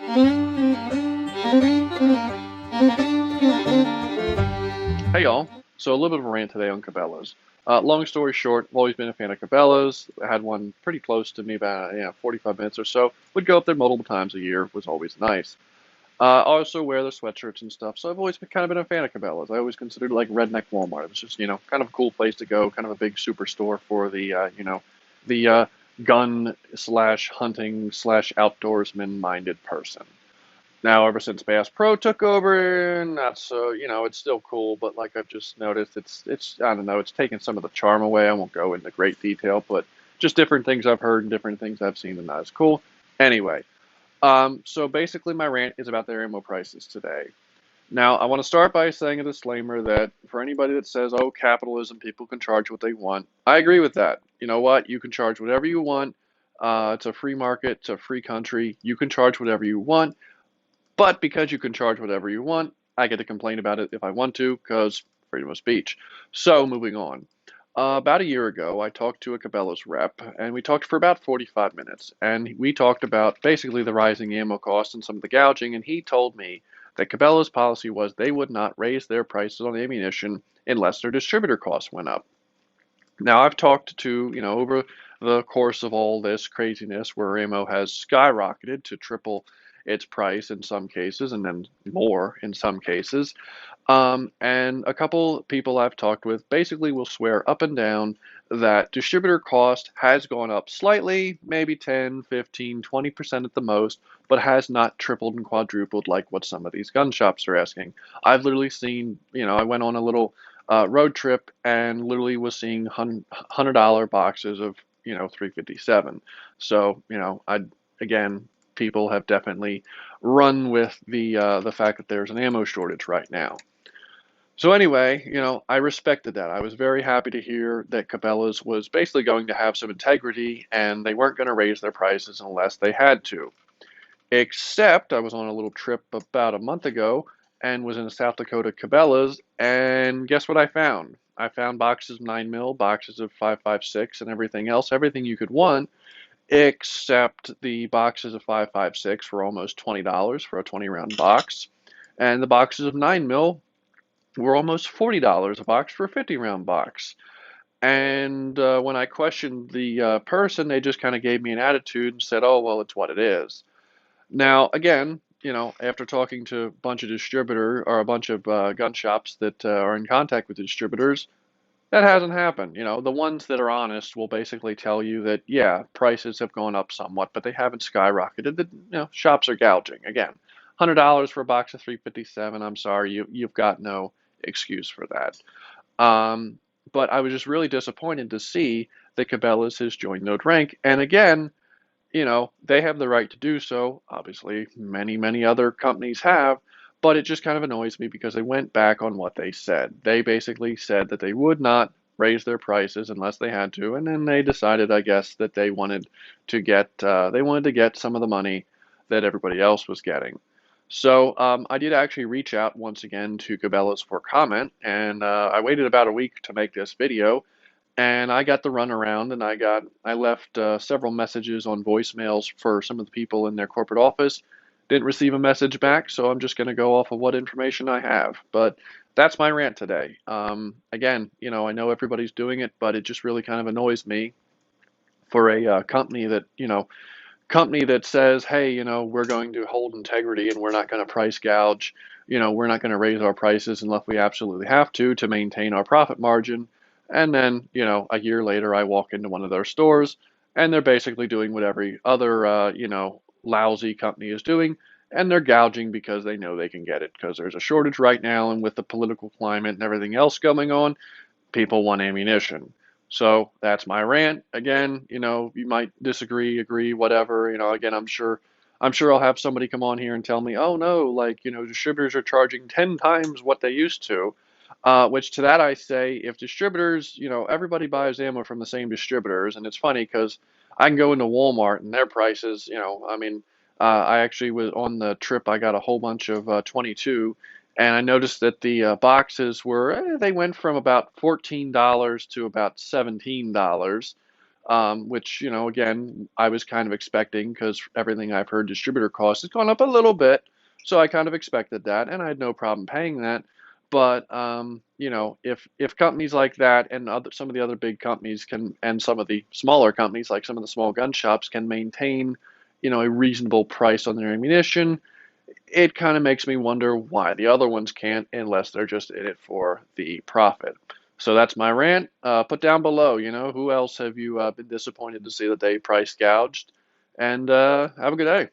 Hey y'all. So a little bit of a rant today on Cabelas. Long story short, I've always been a fan of Cabelas. I had one pretty close to me, about 45 minutes or so. Would go up there multiple times a year. Was always nice. Also wear the sweatshirts and stuff. So I've always been kind of been a fan of Cabelas. I always considered it like redneck Walmart. It was just kind of a cool place to go. Kind of a big superstore for the gun slash hunting slash outdoorsman minded person. Now, ever since Bass Pro took over, not so, it's still cool, but like I've just noticed, I don't know, it's taken some of the charm away. I won't go into great detail, but just different things I've heard and different things I've seen and not as cool. Anyway, so basically my rant is about their ammo prices today. Now, I want to start by saying a disclaimer that for anybody that says, oh, capitalism, people can charge what they want, I agree with that. You know what? You can charge whatever you want. It's a free market, it's a free country. You can charge whatever you want. But because you can charge whatever you want, I get to complain about it if I want to, because freedom of speech. So moving on. About a year ago, I talked to a Cabela's rep, and we talked for about 45 minutes. And we talked about basically the rising ammo costs and some of the gouging, and he told me that Cabela's policy was they would not raise their prices on ammunition unless their distributor costs went up. Now, I've talked to, over the course of all this craziness where ammo has skyrocketed to triple its price in some cases and then more in some cases. And a couple people I've talked with basically will swear up and down that distributor cost has gone up slightly, maybe 10, 15, 20% at the most, but has not tripled and quadrupled like what some of these gun shops are asking. I've literally seen, I went on a little road trip and literally was seeing $100 boxes of, 357. So, I again, people have definitely run with the fact that there's an ammo shortage right now. So anyway, I respected that. I was very happy to hear that Cabela's was basically going to have some integrity and they weren't going to raise their prices unless they had to. Except I was on a little trip about a month ago and was in South Dakota Cabela's, and guess what I found? I found boxes of 9 mil, boxes of 5.56, and everything else, everything you could want, except the boxes of 5.56 were almost $20 for a 20 round box, and the boxes of 9 mil were almost $40 a box for a 50 round box. And when I questioned the person, they just kind of gave me an attitude and said, oh, well, it's what it is. Now, again, after talking to a bunch of a bunch of gun shops that are in contact with distributors, that hasn't happened. The ones that are honest will basically tell you that, yeah, prices have gone up somewhat, but they haven't skyrocketed. Shops are gouging. Again, $100 for a box of 357. I'm sorry, you've got no excuse for that. Um, but I was just really disappointed to see that Cabela's has joined Node Rank. And again, they have the right to do so. Obviously, many, many other companies have, but it just kind of annoys me because they went back on what they said. They basically said that they would not raise their prices unless they had to, and then they decided, I guess, that they wanted to get some of the money that everybody else was getting. So I did actually reach out once again to Cabela's for comment, and I waited about a week to make this video, and I got the runaround, and I left several messages on voicemails for some of the people in their corporate office. Didn't receive a message back, so I'm just going to go off of what information I have. But that's my rant today. Again, I know everybody's doing it, but it just really kind of annoys me for a company that says, hey, we're going to hold integrity and we're not going to price gouge. We're not going to raise our prices unless we absolutely have to maintain our profit margin. And then, a year later, I walk into one of their stores and they're basically doing what every other, lousy company is doing. And they're gouging because they know they can get it because there's a shortage right now. And with the political climate and everything else going on, people want ammunition. So that's my rant. Again, you might disagree, agree, whatever. Again, I'm sure I'll have somebody come on here and tell me, oh no, like, distributors are charging 10 times what they used to. Which to that I say, if distributors, everybody buys ammo from the same distributors, and it's funny because I can go into Walmart and their prices, I mean, I actually was on the trip, I got a whole bunch of 22, and I noticed that the boxes they went from about $14 to about $17. which, again, I was kind of expecting because everything I've heard distributor costs has gone up a little bit. So I kind of expected that, and I had no problem paying that. But if companies like that and some of the other big companies can, and some of the smaller companies like some of the small gun shops can maintain, a reasonable price on their ammunition, it kind of makes me wonder why the other ones can't unless they're just in it for the profit. So that's my rant. Put down below, who else have you been disappointed to see that they price gouged? And have a good day.